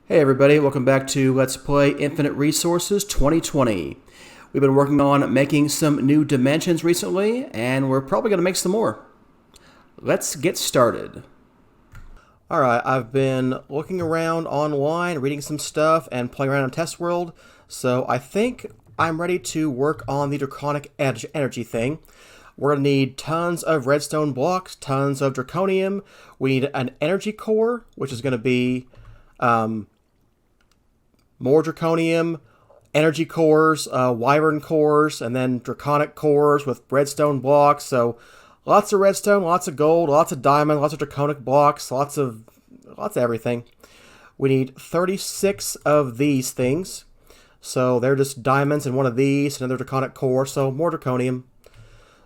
Hey everybody, welcome back to Let's Play Infinite Resources 2020. We've been working on making some new dimensions recently, and we're probably going to make some more. Let's get started. Alright, I've been looking around online, reading some stuff, and playing around in Test World, so I think I'm ready to work on the Draconic Energy thing. We're going to need tons of redstone blocks, tons of draconium. We need an energy core, which is going to be more draconium, energy cores, wyvern cores, and then draconic cores with redstone blocks. So lots of redstone, lots of gold, lots of diamond, lots of draconic blocks, lots of everything. We need 36 of these things. So they're just diamonds in one of these, another draconic core, so more draconium.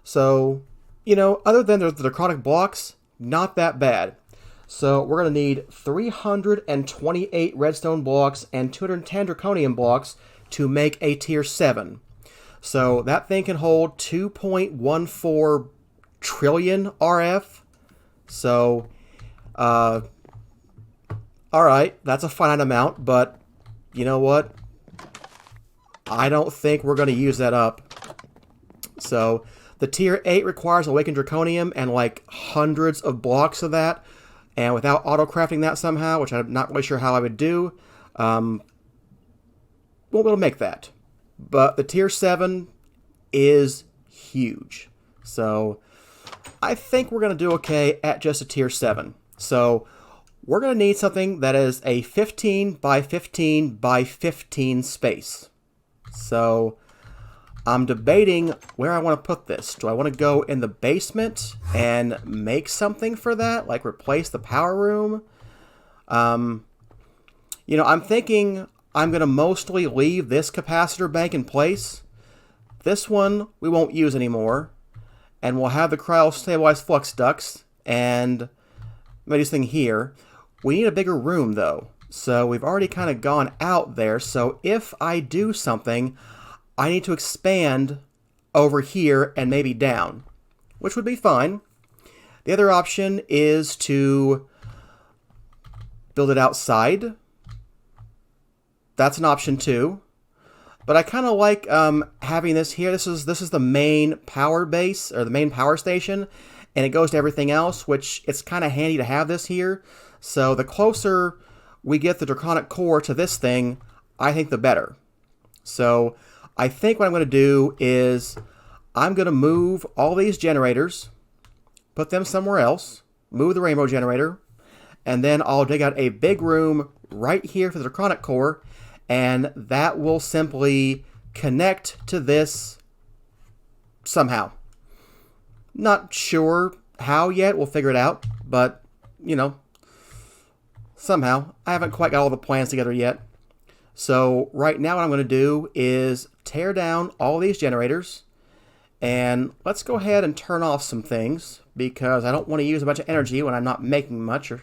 So, you know, other than the draconic blocks, not that bad. So we're going to need 328 redstone blocks and 210 draconium blocks to make a tier 7. So that thing can hold 2.14 trillion RF. So, alright, that's a finite amount, but you know what? I don't think we're going to use that up. So the tier 8 requires awakened draconium and like hundreds of blocks of that. And without auto-crafting that somehow, which I'm not really sure how I would do, won't be able to make that. But the tier 7 is huge. So I think we're going to do okay at just a tier 7. So we're going to need something that is a 15 by 15 by 15 space. So I'm debating where I want to put this. Do I want to go in the basement and make something for that? Like replace the power room? You know, I'm thinking I'm going to mostly leave this capacitor bank in place. This one we won't use anymore. And we'll have the cryo-stabilized flux ducts and maybe this thing here. We need a bigger room though. So we've already kind of gone out there. So if I do something, I need to expand over here and maybe down, which would be fine. The other option is to build it outside. That's an option too. But I kind of like having this here. This is the main power base, or the main power station, and it goes to everything else, which it's kind of handy to have this here. So the closer we get the draconic core to this thing, I think the better. So I think what I'm going to do is I'm going to move all these generators, put them somewhere else, move the rainbow generator, and then I'll dig out a big room right here for the draconic core, and that will simply connect to this somehow. Not sure how yet, we'll figure it out, but, you know, somehow. I haven't quite got all the plans together yet. So right now what I'm going to do is tear down all these generators, and let's go ahead and turn off some things because I don't want to use a bunch of energy when I'm not making much.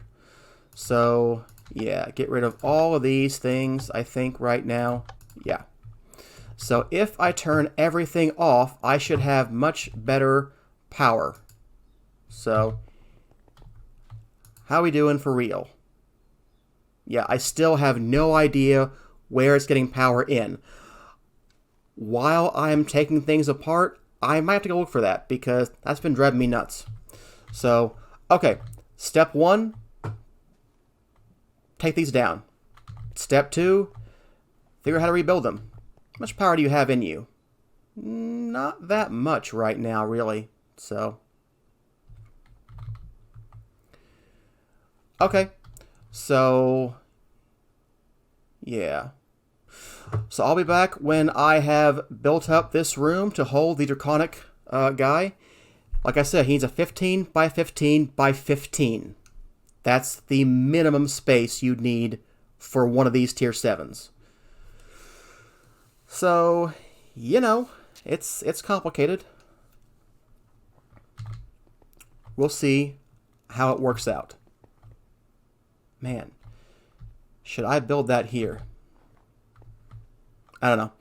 So yeah, get rid of all of these things I think right now. Yeah. So if I turn everything off, I should have much better power. So how are we doing for real? Yeah, I still have no idea where it's getting power in. While I'm taking things apart, I might have to go look for that because that's been driving me nuts. So, okay, step 1, take these down. Step 2, figure out how to rebuild them. How much power do you have in you? Not that much right now, really. So, okay, so yeah. So I'll be back when I have built up this room to hold the draconic guy. Like I said, he needs a 15 by 15 by 15. That's the minimum space you'd need for one of these tier 7s. So, you know, it's complicated. We'll see how it works out. Man, should I build that here? I don't know.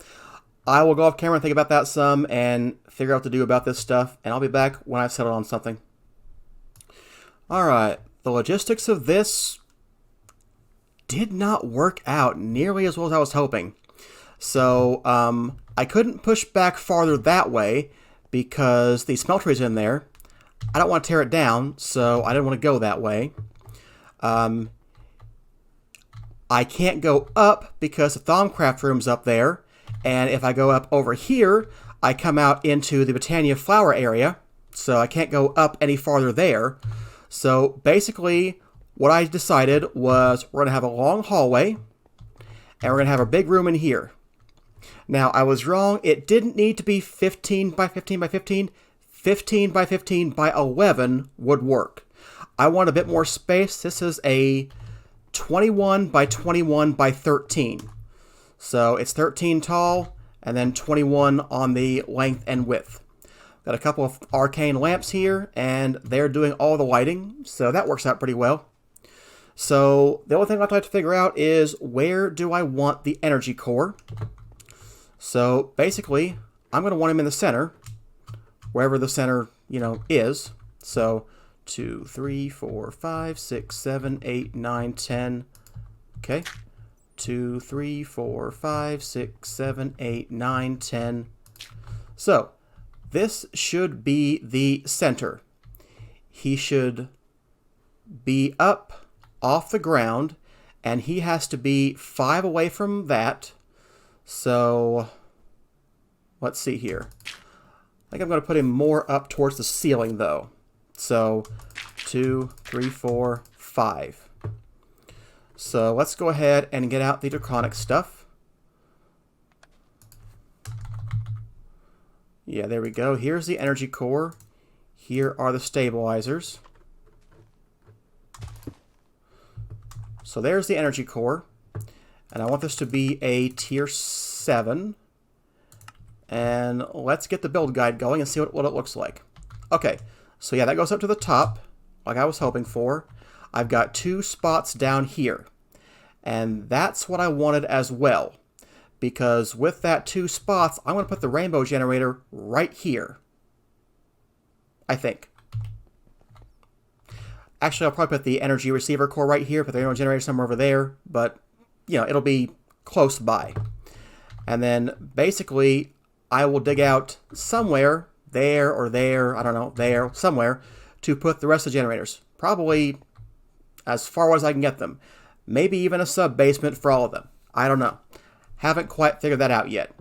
I will go off camera and think about that some and figure out what to do about this stuff, and I'll be back when I've settled on something. Alright, the logistics of this did not work out nearly as well as I was hoping. So I couldn't push back farther that way because the smelter is in there. I don't want to tear it down, so I didn't want to go that way. I can't go up because the Thaumcraft room's up there, and if I go up over here, I come out into the Botania flower area, so I can't go up any farther there. So basically, what I decided was we're going to have a long hallway, and we're going to have a big room in here. Now, I was wrong. It didn't need to be 15 by 15 by 15. 15 by 15 by 11 would work. I want a bit more space. This is a 21 by 21 by 13. So it's 13 tall and then 21 on the length and width. Got a couple of arcane lamps here, and they're doing all the lighting, so that works out pretty well. So the only thing I'd like to figure out is where do I want the energy core? So basically, I'm going to want him in the center, wherever the center, is. So 2, 3, 4, 5, 6, 7, 8, 9, 10. Okay. 2, 3, 4, 5, 6, 7, 8, 9, 10. So this should be the center. He should be up off the ground, and he has to be 5 away from that. So let's see here. I think I'm going to put him more up towards the ceiling, though. So 2, 3, 4, 5. So let's go ahead and get out the Draconic stuff. Yeah, there we go. Here's the energy core. Here are the stabilizers. So there's the energy core. And I want this to be a tier 7. And let's get the build guide going and see what it looks like. Okay, so yeah, that goes up to the top, like I was hoping for. I've got 2 spots down here. And that's what I wanted as well. Because with that 2 spots, I'm going to put the rainbow generator right here. I think. Actually, I'll probably put the energy receiver core right here, put the rainbow generator somewhere over there. But, it'll be close by. And then, basically, I will dig out somewhere, there or there, I don't know, there, somewhere, to put the rest of the generators. Probably as far as I can get them. Maybe even a sub-basement for all of them. I don't know. Haven't quite figured that out yet.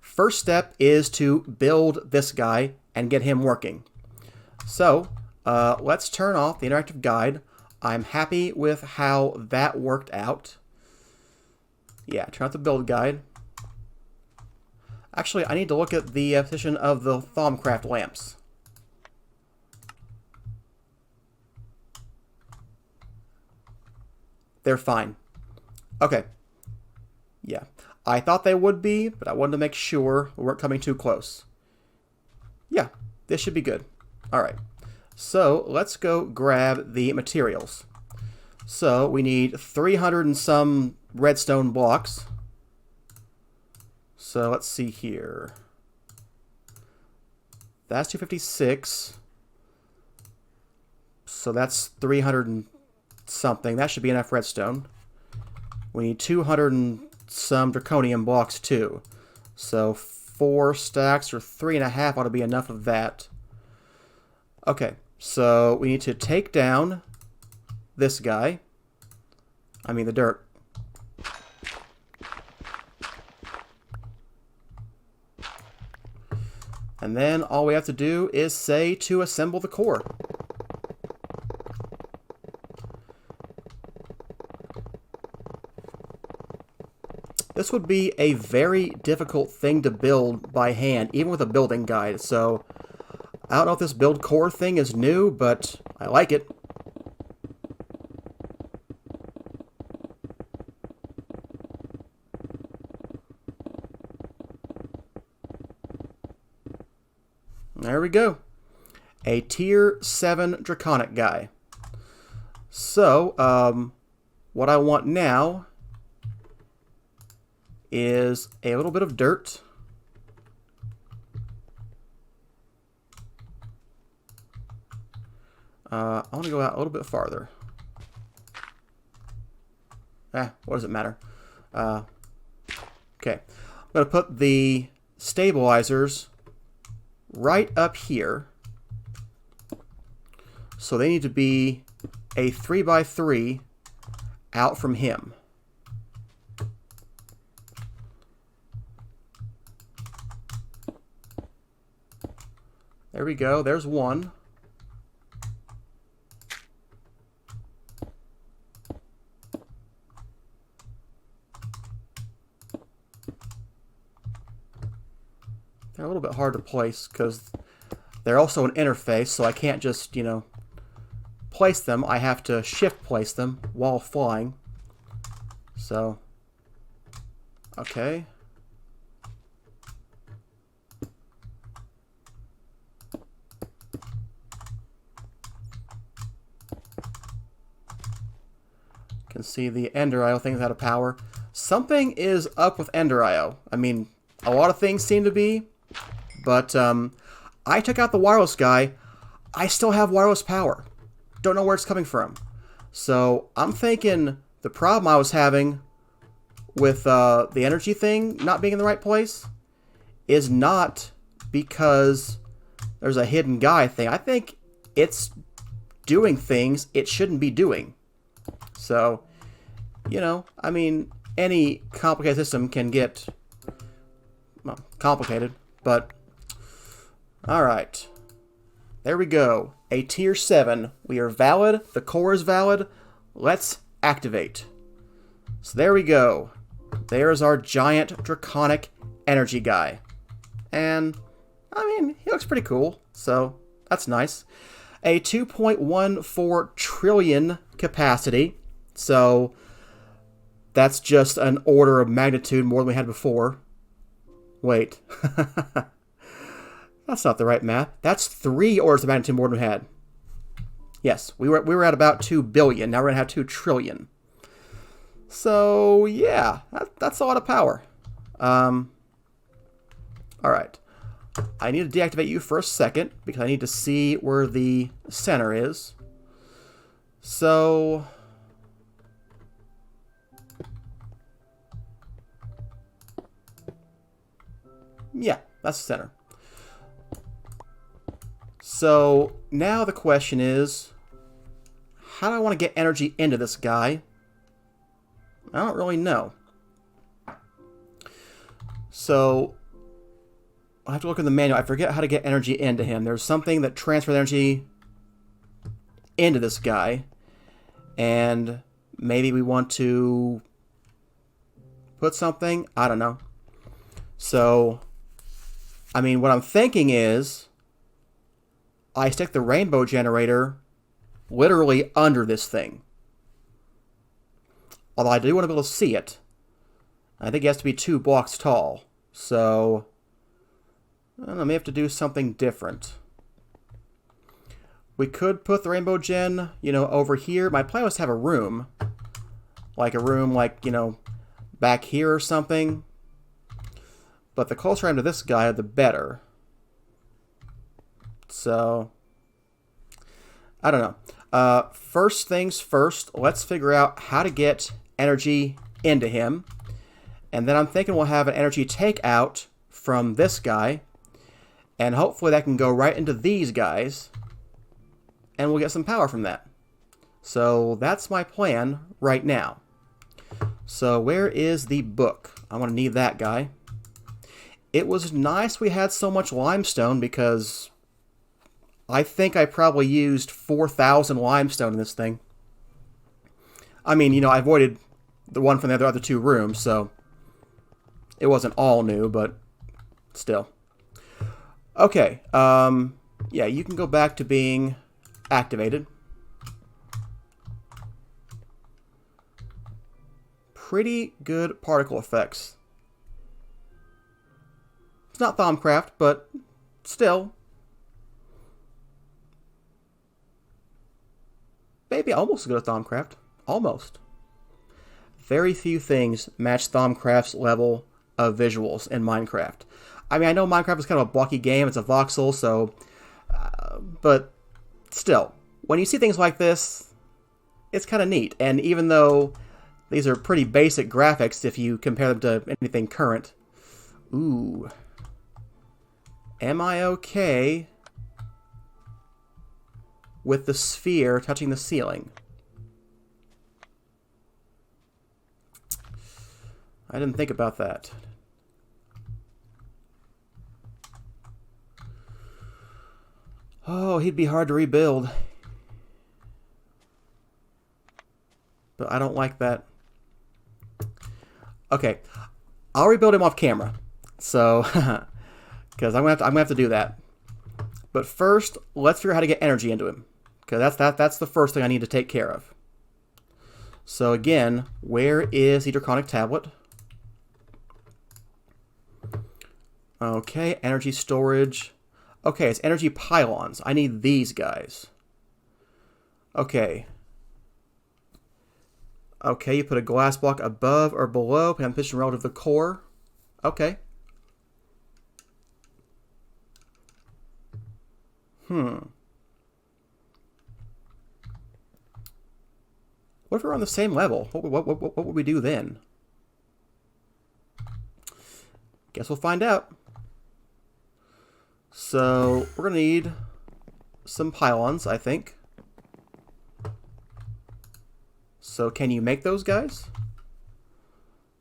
First step is to build this guy and get him working. So, let's turn off the interactive guide. I'm happy with how that worked out. Yeah, turn off the build guide. Actually, I need to look at the position of the Thaumcraft lamps. They're fine. Okay. Yeah. I thought they would be, but I wanted to make sure we weren't coming too close. Yeah, this should be good. Alright. So, let's go grab the materials. So, we need 300 and some redstone blocks. So, let's see here. That's 256. So, that's 300 and something. That should be enough redstone. We need 200 and some draconium blocks too. So 4 stacks or 3.5 ought to be enough of that. Okay, so we need to take down this guy. I mean the dirt. And then all we have to do is say to assemble the core. This would be a very difficult thing to build by hand, even with a building guide. So, I don't know if this build core thing is new, but I like it. There we go. A tier 7 Draconic guy. So, what I want now is a little bit of dirt. I want to go out a little bit farther. what does it matter? Okay. I'm going to put the stabilizers right up here. So they need to be a 3x3 out from him. There we go. There's one. They're a little bit hard to place because they're also an interface, so I can't just, you know, place them. I have to shift place them while flying. So, okay. Can see the Ender IO thing's out of power. Something is up with Ender IO. I mean, a lot of things seem to be, but I took out the wireless guy. I still have wireless power. Don't know where it's coming from. So I'm thinking the problem I was having with the energy thing not being in the right place is not because there's a hidden guy thing. I think it's doing things it shouldn't be doing. So, you know, I mean, any complicated system can get, well, complicated, but all right. There we go. A tier 7. We are valid. The core is valid. Let's activate. So there we go. There's our giant draconic energy guy. And, I mean, he looks pretty cool. So, that's nice. A 2.14 trillion capacity. So, that's just an order of magnitude more than we had before. Wait. That's not the right math. That's 3 orders of magnitude more than we had. Yes, we were at about 2 billion. Now we're going to have 2 trillion. So, yeah, that's a lot of power. All right. I need to deactivate you for a second because I need to see where the center is. So, yeah, that's the center. So now the question is, how do I want to get energy into this guy? I don't really know. So I have to look in the manual. I forget how to get energy into him. There's something that transfers energy into this guy. And maybe we want to put something. I don't know. So, I mean, what I'm thinking is I stick the rainbow generator literally under this thing. Although I do want to be able to see it. I think it has to be 2 blocks tall. So, I don't know, I may have to do something different. We could put the rainbow gen, you know, over here. My plan was to have a room. Like, you know, back here or something. But the closer I am to this guy, the better. So, I don't know. First things first, let's figure out how to get energy into him. And then I'm thinking we'll have an energy takeout from this guy. And hopefully that can go right into these guys. And we'll get some power from that. So that's my plan right now. So where is the book? I want to need that guy. It was nice we had so much limestone because I think I probably used 4,000 limestone in this thing. I mean, you know, I avoided the one from the other 2 rooms, so it wasn't all new, but still. Okay, yeah, you can go back to being activated. Pretty good particle effects. It's not Thaumcraft, but still. Maybe almost as good as Thaumcraft. Almost. Very few things match Thaumcraft's level of visuals in Minecraft. I mean, I know Minecraft is kind of a blocky game. It's a voxel, so... but still, when you see things like this, it's kind of neat. And even though These are pretty basic graphics if you compare them to anything current. Ooh. Am I okay with the sphere touching the ceiling? I didn't think about that. Oh, he'd be hard to rebuild. But I don't like that. Okay, I'll rebuild him off camera. So, because I'm gonna have to do that. But first, let's figure out how to get energy into him, because that's the first thing I need to take care of. So again, where is the Draconic tablet? Okay, energy storage. Okay, it's energy pylons. I need these guys. Okay. Okay, you put a glass block above or below, depending on position relative to the core. Okay. What if we're on the same level? What would we do then? Guess we'll find out. So, we're going to need some pylons, I think. So, can you make those guys?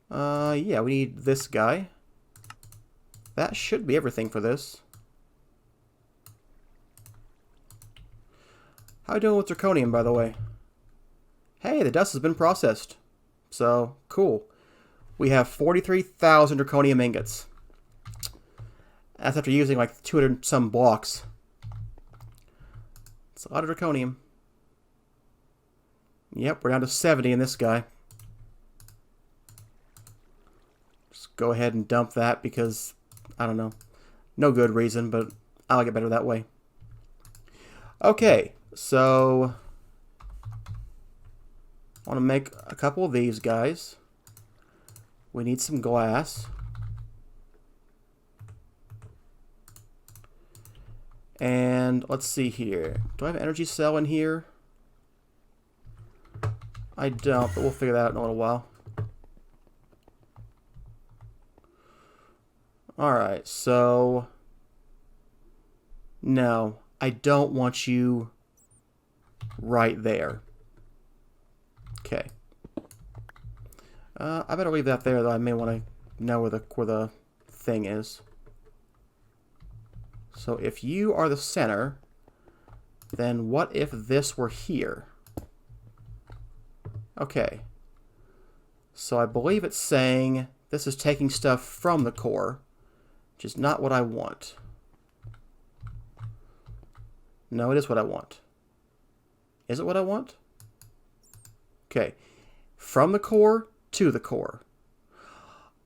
Yeah, we need this guy. That should be everything for this. How are you doing with zirconium, by the way? Hey, the dust has been processed. So, cool. We have 43,000 draconium ingots. That's after using like 200 some blocks. It's a lot of draconium. Yep, we're down to 70 in this guy. Just go ahead and dump that because, I don't know, no good reason, but I like it better that way. Okay, so I want to make a couple of these guys. We need some glass. And let's see here. Do I have an energy cell in here? I don't, but we'll figure that out in a little while. Alright, so no, I don't want you right there. Okay. I better leave that there, though. I may want to know where the thing is. So if you are the center, then what if this were here? Okay. So I believe it's saying this is taking stuff from the core, which is not what I want. No, it is what I want. Is it what I want? Okay. From the core to the core.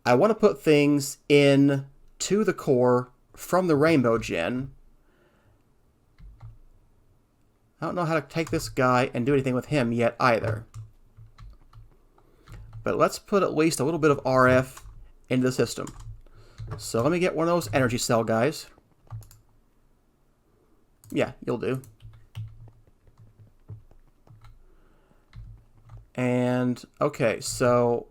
I want to put things in to the core from the rainbow gen. I don't know how to take this guy and do anything with him yet either. But let's put at least a little bit of RF into the system. So let me get one of those energy cell guys. Yeah, you'll do. And, okay, so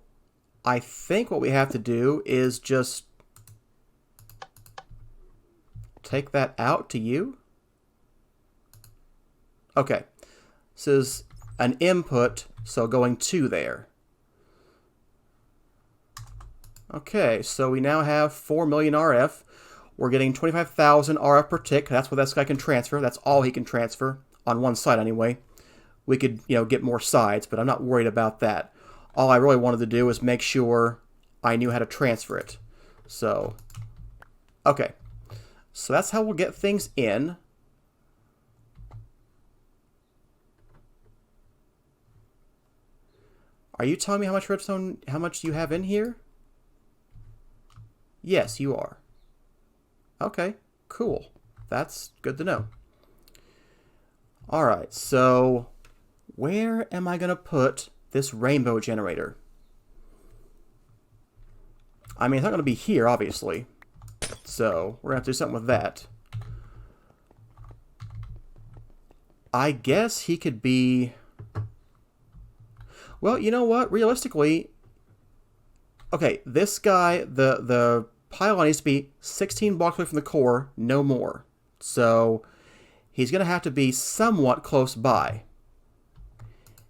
I think what we have to do is just take that out to you. Okay, this is an input, so going to there. Okay, so we now have 4 million RF. We're getting 25,000 RF per tick. That's what this guy can transfer. That's all he can transfer on one side anyway. We could, you know, get more sides, but I'm not worried about that. All I really wanted to do was make sure I knew how to transfer it. So, okay. So that's how we'll get things in. Are you telling me how much redstone, how much you have in here? Yes, you are. Okay, cool. That's good to know. Alright, so where am I going to put this rainbow generator? I mean, it's not going to be here, obviously. So we're going to have to do something with that. I guess he could be... Well, you know what? Realistically, okay, this guy, the pylon needs to be 16 blocks away from the core, no more. So he's going to have to be somewhat close by.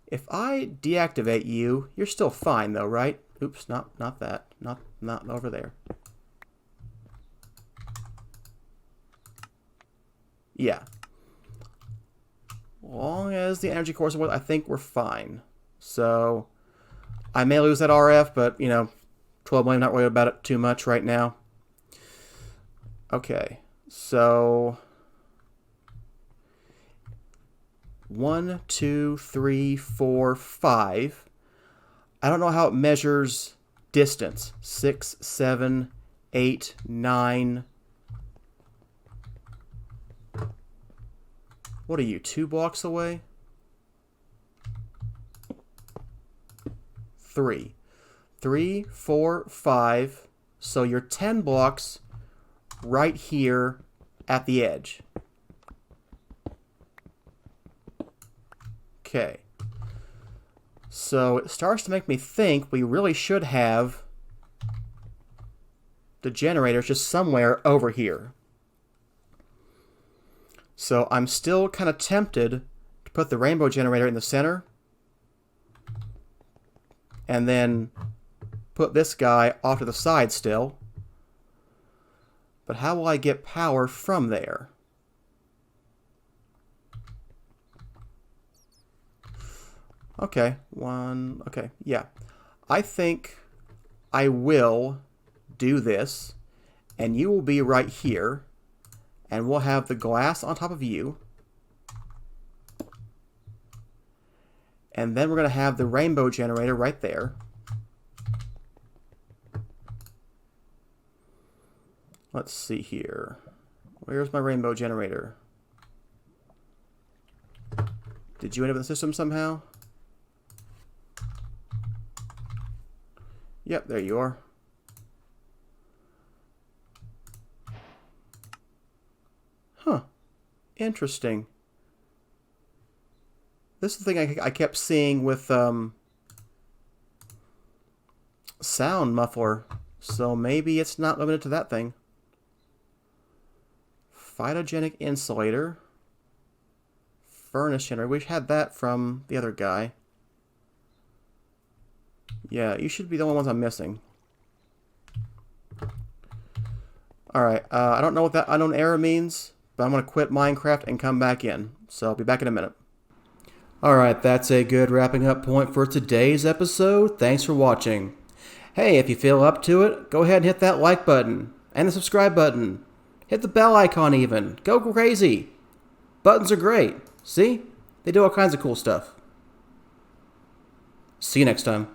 If I deactivate you, you're still fine though, right? Oops, not that. Not over there. Yeah. Long as the energy core is with, I think we're fine. So I may lose that RF, but you know, 12 million, not worried about it too much right now. Okay, so 1, 2, 3, 4, 5. I don't know how it measures distance. 6, 7, 8, 9. What are you, 2 blocks away? 3. 3, 4, 5. So you're 10 blocks right here at the edge. Okay. So it starts to make me think we really should have the generators just somewhere over here. So I'm still kind of tempted to put the rainbow generator in the center and then put this guy off to the side still. But how will I get power from there? Okay, okay, yeah. I think I will do this, and you will be right here, and we'll have the glass on top of you. And then we're going to have the rainbow generator right there. Let's see here. Where's my rainbow generator? Did you end up in the system somehow? Yep, there you are. Huh. Interesting. This is the thing I kept seeing with sound muffler. So maybe it's not limited to that thing. Phytogenic insulator. Furnace generator. We had that from the other guy. Yeah, you should be the only ones I'm missing. Alright, I don't know what that unknown error means, but I'm going to quit Minecraft and come back in. So I'll be back in a minute. Alright, that's a good wrapping up point for today's episode. Thanks for watching. Hey, if you feel up to it, go ahead and hit that like button and the subscribe button. Hit the bell icon even. Go crazy. Buttons are great. See? They do all kinds of cool stuff. See you next time.